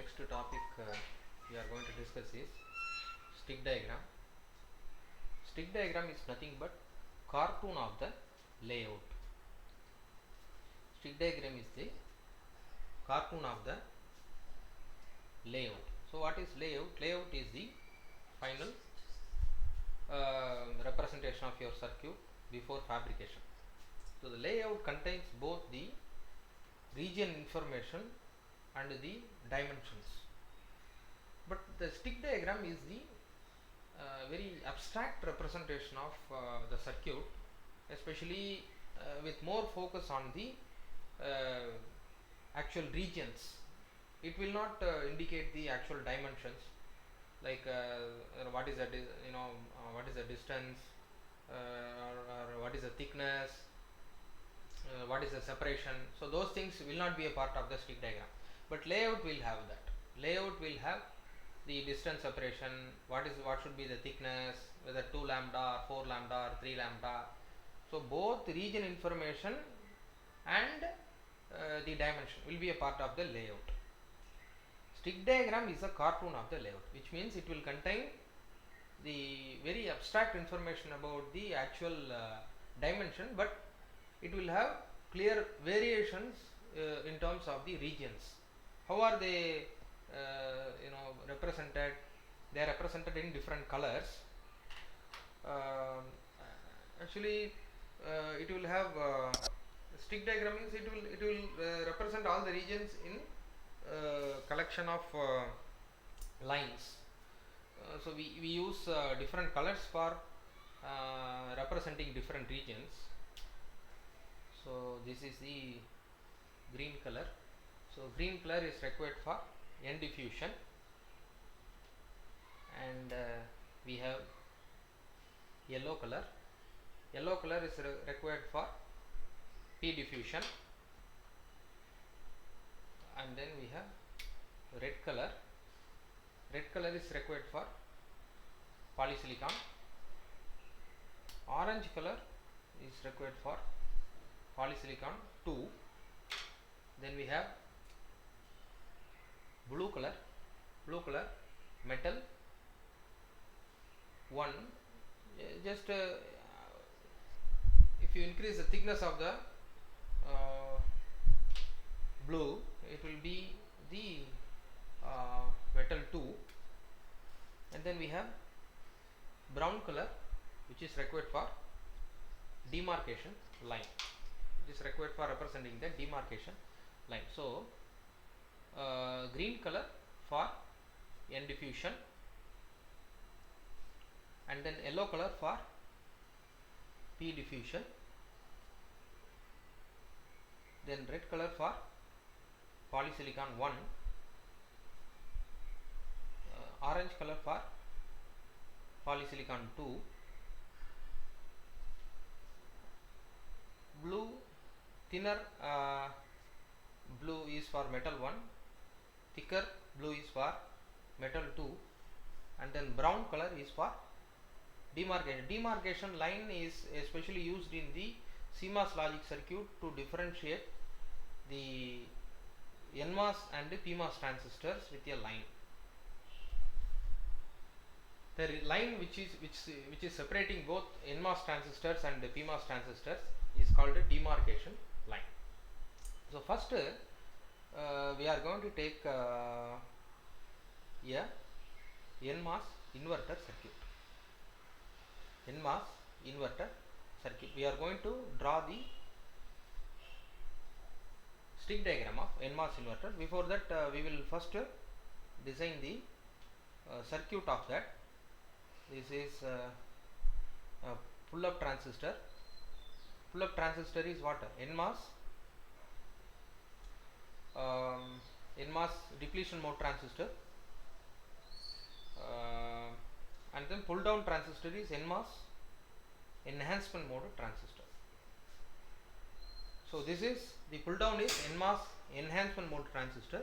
Next topic we are going to discuss is stick diagram. Stick diagram is nothing but cartoon of the layout. Stick diagram is the cartoon of the layout. So what is layout? Layout is the final representation of your circuit before fabrication. So the layout contains both the region information and the dimensions. But the stick diagram is the very abstract representation of the circuit, especially with more focus on the actual regions. It will not indicate the actual dimensions, like what is the what is the distance, or what is the thickness, what is the separation. So those things will not be a part of the stick diagram, but layout will have that. Layout will have the distance separation, what should be the thickness, whether 2 lambda or 4 lambda or 3 lambda. So both region information and the dimension will be a part of the layout. Stick diagram is a cartoon of the layout, which means it will contain the very abstract information about the actual dimension, but it will have clear variations in terms of the regions. How are they represented? They are represented in different colors. Actually, it will have stick diagram means it will represent all the regions in collection of lines. So we use different colors for representing different regions. So this is the green color. So green color is required for N diffusion, and we have yellow color. Yellow color is required for P diffusion, and then we have red color. Red color is required for polysilicon. Orange color is required for polysilicon 2. Then we have blue color. Blue color metal 1. Just if you increase the thickness of the blue, it will be the metal 2. And then we have brown color, which is required for demarcation line. It is required for representing the demarcation line. So green color for N diffusion, and then yellow color for P diffusion, then red color for polysilicon 1, orange color for polysilicon 2, blue thinner blue is for metal 1, thicker blue is for metal 2, and then brown color is for demarcation. Demarcation line is especially used in the Cmos logic circuit to differentiate the Nmos and Pmos transistors with a line. The line which is separating both Nmos transistors and Pmos transistors is called a demarcation line. So first we are going to take a Nmos inverter circuit. Nmos inverter circuit. We are going to draw the stick diagram of Nmos inverter. Before that, we will first design the circuit of that. This is a pull-up transistor. Pull-up transistor is what? Nmos. Nmos depletion mode transistor, and then pull down transistor is Nmos enhancement mode transistor. So this is the pull down is Nmos enhancement mode transistor,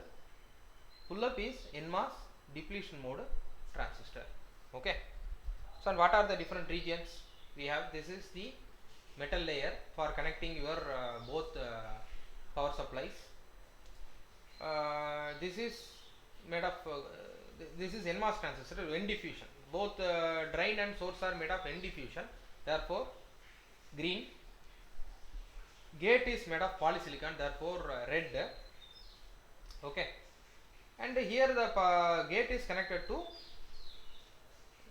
pull up is Nmos depletion mode transistor. Okay. So and what are the different regions we have? This is the metal layer for connecting your both power supplies. This is made of this is Nmos transistor, N diffusion. Both drain and source are made of N diffusion. Therefore, green. Gate is made of polysilicon. Therefore, red. Okay. And here the gate is connected to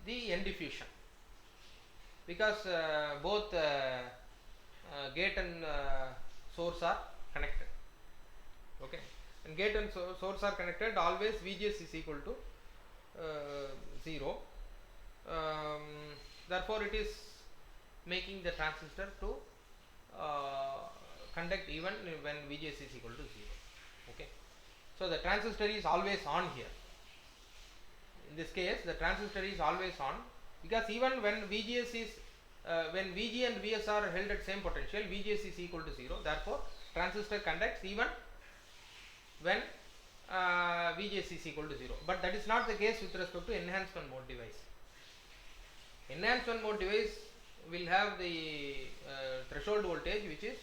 the N diffusion, because both gate and source are connected. Okay, and gate and source are connected. Always VGS is equal to 0. Therefore, it is making the transistor to conduct even when VGS is equal to 0. Okay, so the transistor is always on here. In this case, the transistor is always on, because even when VGS is when VG and VS are held at same potential, VGS is equal to 0. Therefore, transistor conducts even when VGS is equal to 0. But that is not the case with respect to enhancement mode device. Enhancement mode device will have the threshold voltage, which is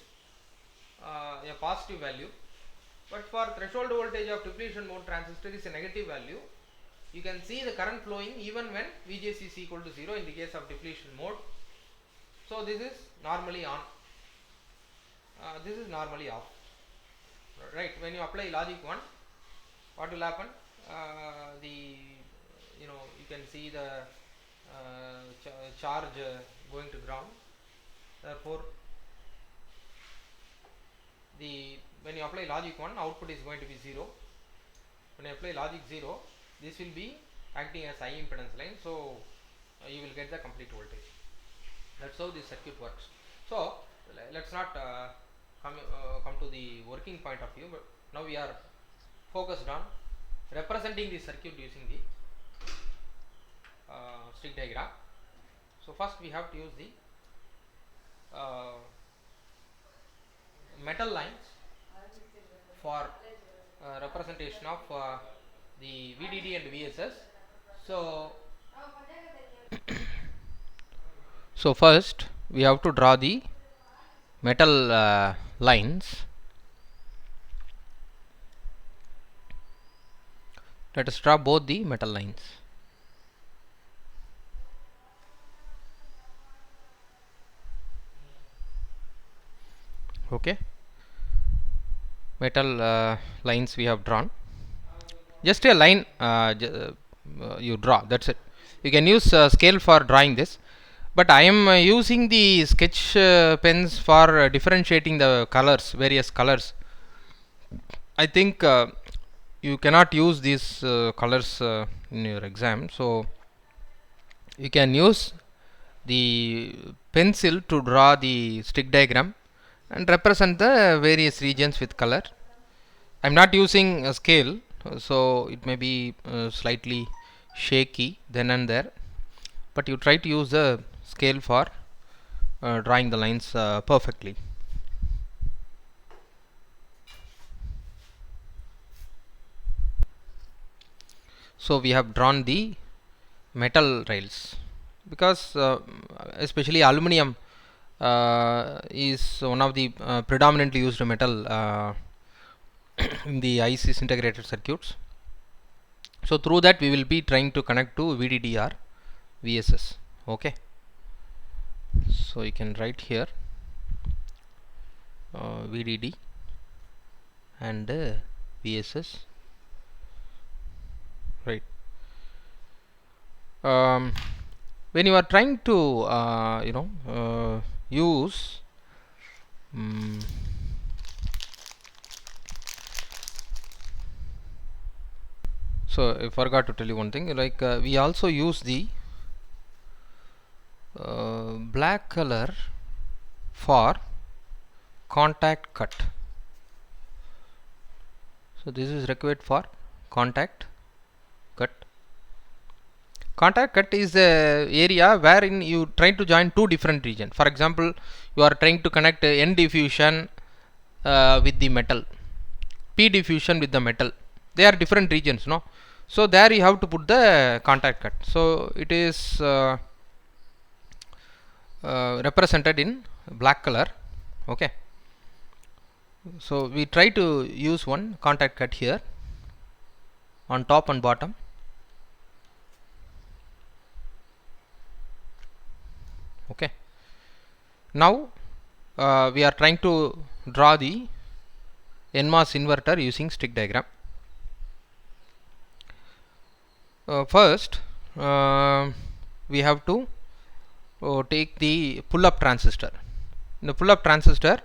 a positive value, but for threshold voltage of depletion mode transistor is a negative value. You can see the current flowing even when VGS is equal to 0 in the case of depletion mode. So this is normally on, this is normally off. Right, when you apply logic 1, what will happen? You can see the charge going to ground. Therefore, when you apply logic 1, output is going to be 0. When you apply logic 0, this will be acting as high impedance line, so you will get the complete voltage. That's how this circuit works. So let's not come to the working point of view, but now we are focused on representing the circuit using the stick diagram. So first we have to use the metal lines for representation of the VDD and VSS. So first we have to draw the metal lines. Let us draw both the metal lines. Okay, metal lines we have drawn. Just a line you draw, that's it. You can use scale for drawing this, but I am using the sketch pens for differentiating the colors, various colors. I think you cannot use these colors in your exam, so you can use the pencil to draw the stick diagram and represent the various regions with color. I am not using a scale, so it may be slightly shaky then and there, but you try to use the scale for drawing the lines perfectly. So we have drawn the metal rails, because especially aluminum is one of the predominantly used metal in the IC's integrated circuits. So through that we will be trying to connect to VDD or VSS. Okay, so you can write here VDD and VSS, right. When you are trying to use so I forgot to tell you one thing, like we also use the black color for contact cut. So this is required for contact cut. Contact cut is the area wherein you try to join two different regions. For example, you are trying to connect N diffusion with the metal, P diffusion with the metal. They are different regions, no? So there you have to put the contact cut. So it is represented in black color. Okay, so we try to use one contact cut here. on top and bottom. Okay, now we are trying to draw the Nmos inverter using stick diagram. First we have to take the pull-up transistor. In the pull-up transistor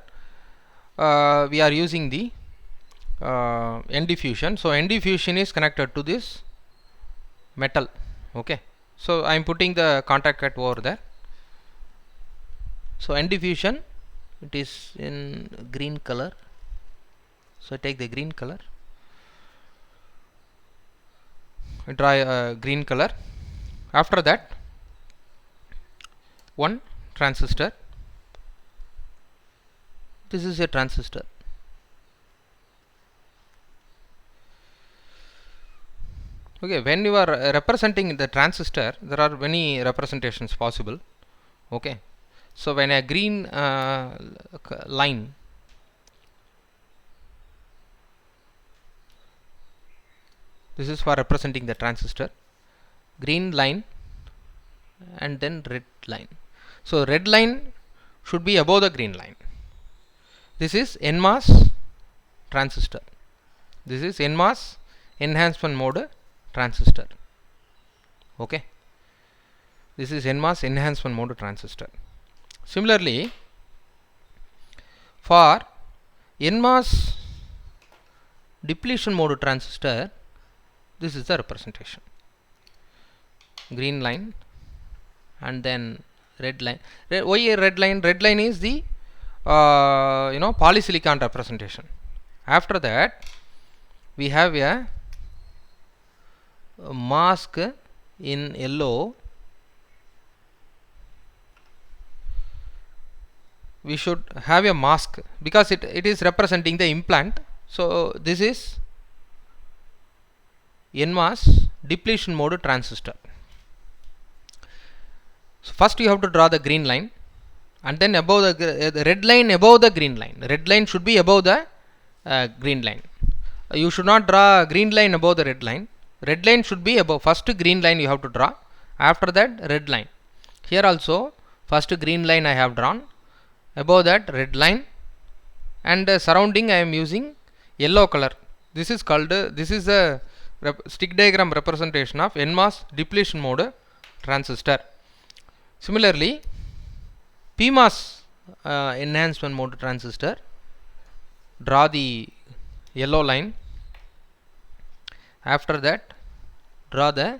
we are using the N diffusion. So N diffusion is connected to this metal. Okay, so I am putting the contact cut over there. So N diffusion, it is in green color, so I take the green color, I draw a green color. After that, one transistor, this is a transistor. Okay, when you are representing the transistor, there are many representations possible. Okay, so when a green line, this is for representing the transistor, green line and then red line. So red line should be above the green line. This is Nmos transistor. This is Nmos enhancement mode transistor. Okay, this is Nmos enhancement mode transistor. Similarly, for Nmos depletion mode transistor, this is the representation, green line and then red line. Why a red line? Red line is the polysilicon representation. After that, we have a mask in yellow. We should have a mask because it is representing the implant. So this is Nmos depletion mode transistor. So first you have to draw the green line, and then above the red line above the green line. The red line should be above the green line. You should not draw green line above the red line. Red line should be above. First green line you have to draw. After that red line. Here also first green line I have drawn. Above that red line, and surrounding I am using yellow color. This is called this is a stick diagram representation of Nmos depletion mode transistor. Similarly, PMOS enhancement mode transistor, draw the yellow line. After that, draw the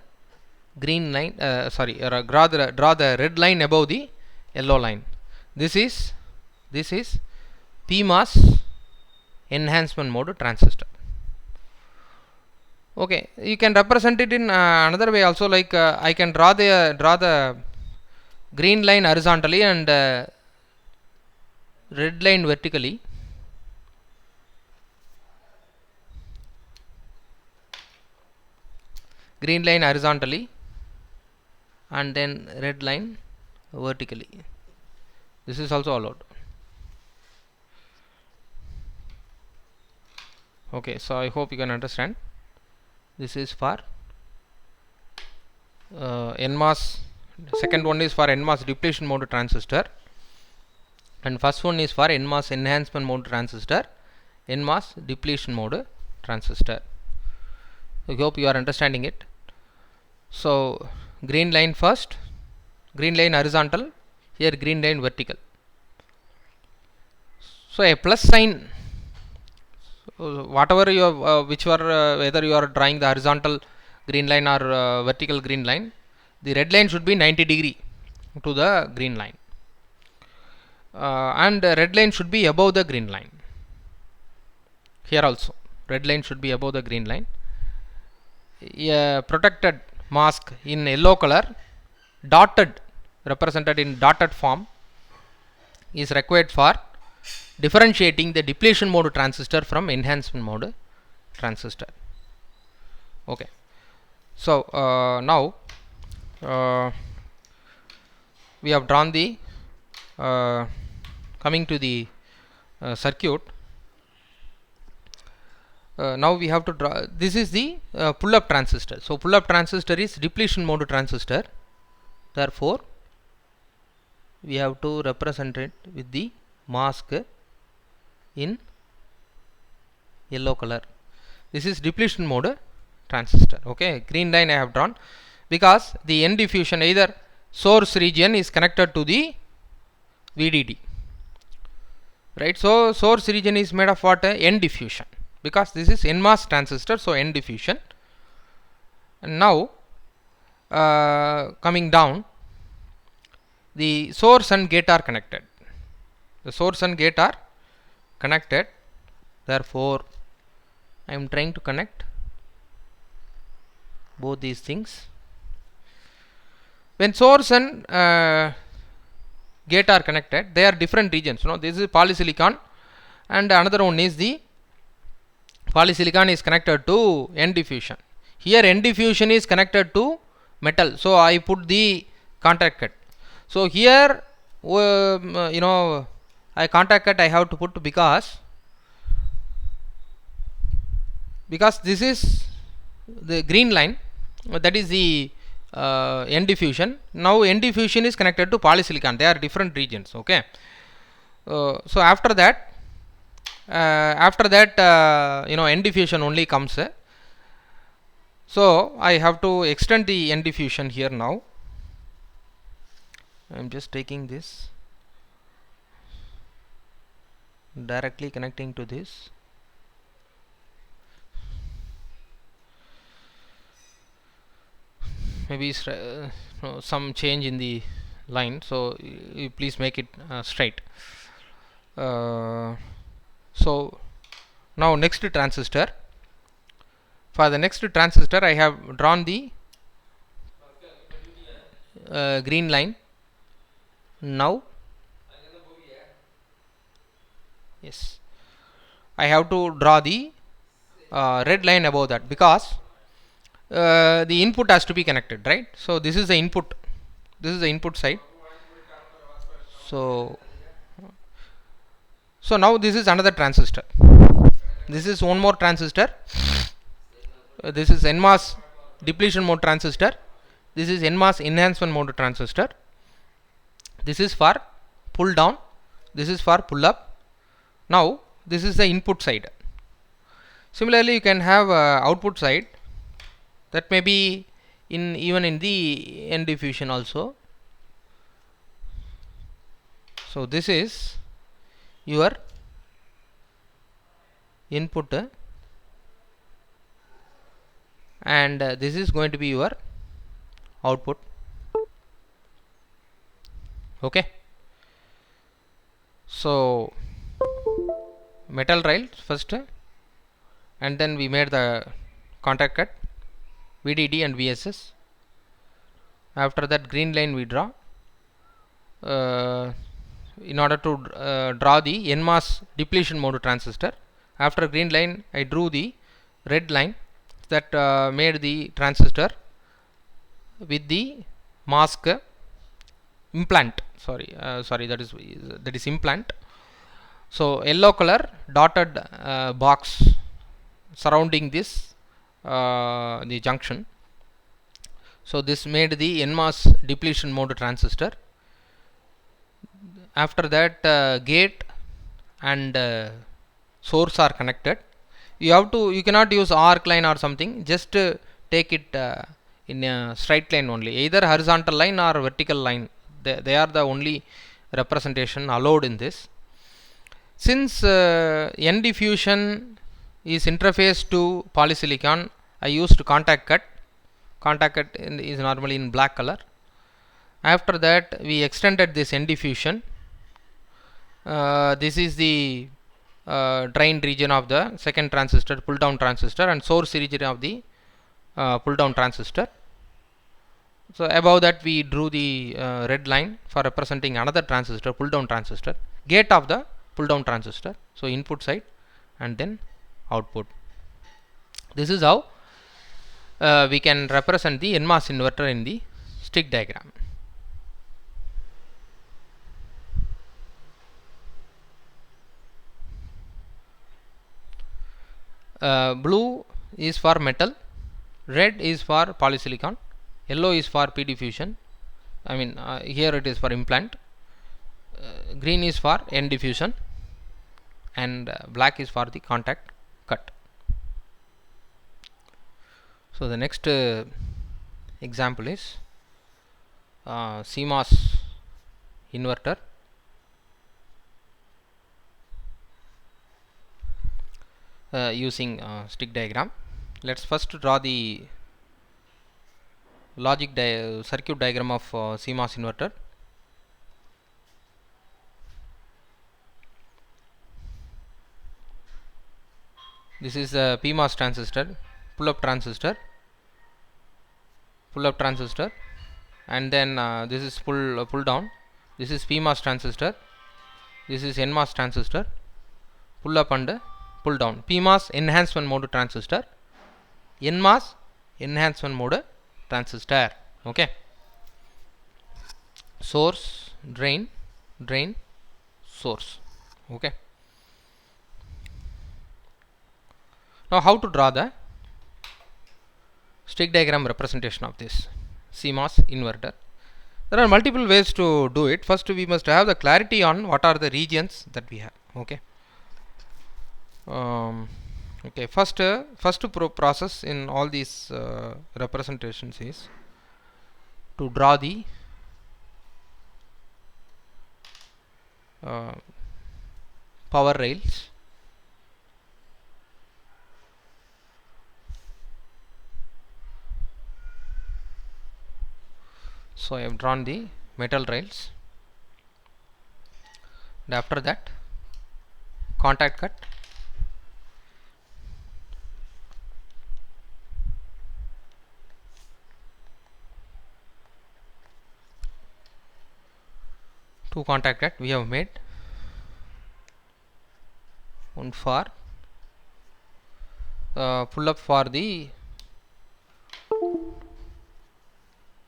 green line. Draw the red line above the yellow line. This is PMOS enhancement mode transistor. Okay, you can represent it in another way also. Like I can draw the green line horizontally and red line vertically. Green line horizontally and then red line vertically. This is also allowed. Okay, so I hope you can understand. This is for Nmos. Second one is for Nmos depletion mode transistor, and first one is for Nmos enhancement mode transistor, Nmos depletion mode transistor. I hope you are understanding it. So green line first, green line horizontal, here green line vertical. So a plus sign, whatever you have, whether you are drawing the horizontal green line or vertical green line, the red line should be 90 degree to the green line, and red line should be above the green line. Here also red line should be above the green line. A protected mask in yellow color, dotted, represented in dotted form, is required for differentiating the depletion mode transistor from enhancement mode transistor. Okay, so now we have drawn the coming to the circuit. now we have to draw. This is the pull-up transistor. So pull-up transistor is depletion mode transistor. Therefore, we have to represent it with the mask in yellow color. This is depletion mode transistor. Okay, green line I have drawn because the N diffusion, either source region is connected to the VDD, right? So source region is made of what? N diffusion, because this is Nmos transistor, so N diffusion. And now coming down, the source and gate are connected. The source and gate are connected. Therefore, I am trying to connect both these things. When source and gate are connected, they are different regions. You know, this is polysilicon, and another one is the polysilicon is connected to N diffusion. Here N diffusion is connected to metal, so I put the contact cut. So here you know, I contact cut I have to put because this is the green line, that is the N diffusion. Now N diffusion is connected to polysilicon. They are different regions. Okay. So after that you know, N diffusion only comes. So I have to extend the N diffusion here. Now I am just taking this, directly connecting to this. Maybe some change in the line, so you please make it straight. So now next transistor. For the next transistor, I have drawn the green line. Now, yes, I have to draw the red line above that, because the input has to be connected, right? So this is the input. This is the input side. So now this is another transistor. This is one more transistor. This is Nmos depletion mode transistor. This is Nmos enhancement mode transistor. This is for pull down. This is for pull up. Now this is the input side. Similarly, you can have output side. That may be even in the N diffusion also. So this is your input, and this is going to be your output. Okay. So metal rail first, and then we made the contact cut, VDD and VSS. After that, green line we draw in order to draw the Nmos depletion mode transistor. After green line, I drew the red line that made the transistor with the mask implant. That is implant. So yellow color dotted box surrounding this the junction. So this made the Nmos depletion mode transistor. After that, gate and source are connected. You cannot use arc line or something. Just take it in a straight line only, either horizontal line or vertical line. They are the only representation allowed in this. Since N diffusion is interfaced to polysilicon, I used contact cut. Contact cut is normally in black color. After that, we extended this N diffusion. This is the drain region of the second transistor, pull down transistor, and source region of the pull down transistor. So above that, we drew the red line for representing another transistor, pull down transistor, gate of the pull down transistor. So input side and then output. This is how we can represent the Nmos inverter in the stick diagram. Blue is for metal, red is for polysilicon, yellow is for P diffusion, I mean here it is for implant, green is for N diffusion, and black is for the contact cut. So the next example is Cmos inverter. Using stick diagram. Let's first draw the circuit diagram of Cmos inverter. This is a PMOS transistor, pull-up transistor, and then this is pull down. This is PMOS transistor. This is Nmos transistor, pull up and pull down. PMOS enhancement mode transistor, Nmos enhancement mode transistor. Okay. Source, drain, source. Okay. Now how to draw the stick diagram representation of this Cmos inverter? There are multiple ways to do it. First we must have the clarity on what are the regions that we have. Okay. Okay. First process in all these representations is to draw the power rails. So I have drawn the metal rails, and after that contact cut, two contact cut we have made, one for pull up for the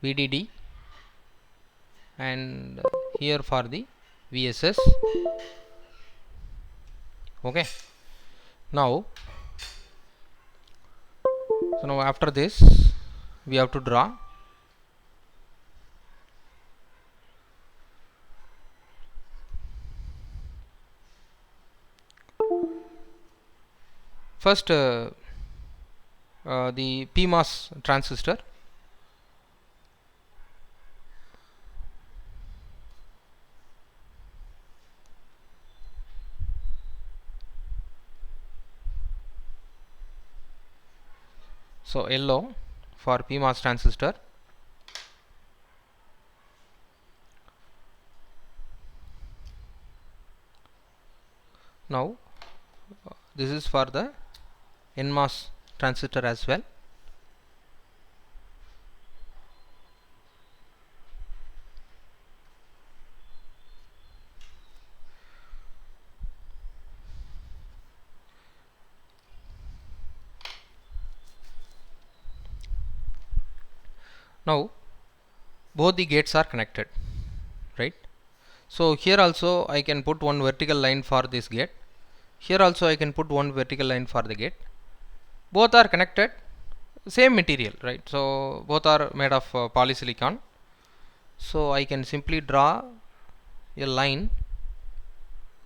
VDD and here for the VSS. Okay. Now after this we have to draw first the PMOS transistor. So yellow for PMOS transistor, now this is for the Nmos transistor as well. Now both the gates are connected, right? So here also I can put one vertical line for this gate. Here also I can put one vertical line for the gate. Both are connected, same material, right? So both are made of polysilicon. So I can simply draw a line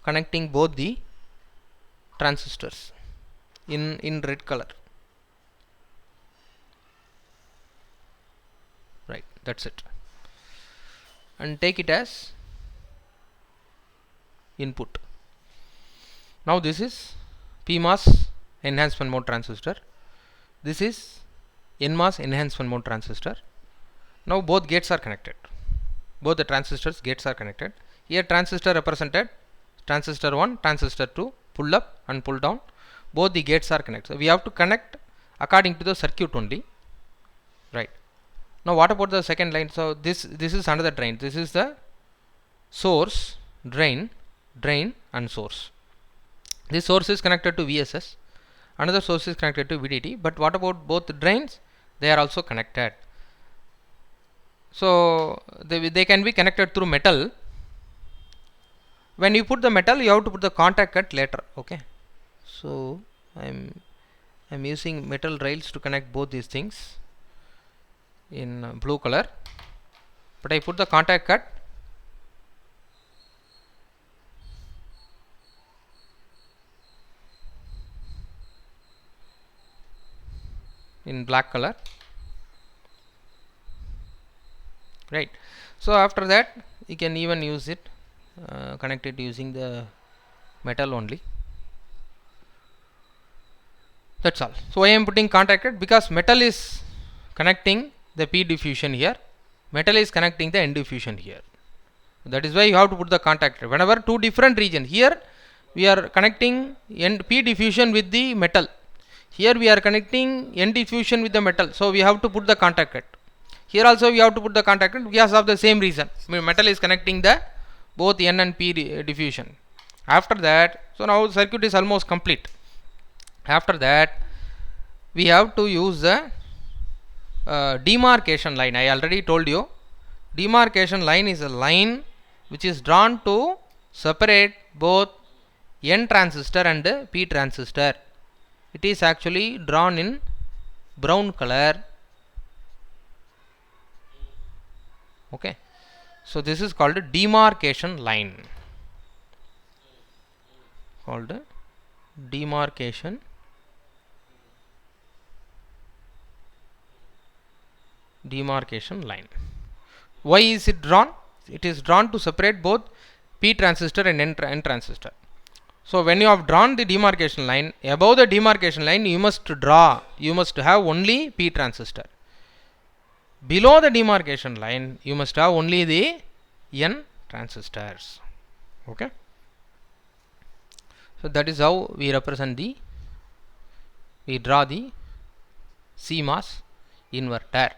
connecting both the transistors in red color. Right, that's it, and take it as input. Now this is PMOS enhancement mode transistor, this is Nmos enhancement mode transistor. Now both gates are connected, both the transistors gates are connected. Here transistor represented transistor 1, transistor 2, pull up and pull down, both the gates are connected. So we have to connect according to the circuit only, right? Now what about the second line? So this is another drain. This is the source, drain, and source. This source is connected to VSS, another source is connected to VDD. But what about both the drains? They are also connected. So they can be connected through metal. When you put the metal, you have to put the contact cut later. Okay. So I am I am using metal rails to connect both these things in blue color, but I put the contact cut in black color, right. So after that you can even use it, connect it using the metal only. That's all. So I am putting contacted because metal is connecting the P diffusion here, metal is connecting the N diffusion here. That is why you have to put the contactor. Whenever two different region, here we are connecting P diffusion with the metal, here we are connecting N diffusion with the metal, so we have to put the contactor. Here also we have to put the contactor because of the same reason, metal is connecting the both N and P diffusion. After that, so now circuit is almost complete. After that we have to use the demarcation line. I already told you, demarcation line is a line which is drawn to separate both N transistor and P transistor. It is actually drawn in brown color. Okay, so this is called a demarcation line, called a demarcation line. Why is it drawn? It is drawn to separate both P transistor and N transistor. So when you have drawn the demarcation line, above the demarcation line you must have only P transistor. Below the demarcation line you must have only the N transistors. Okay. So that is how we draw the Cmos inverter.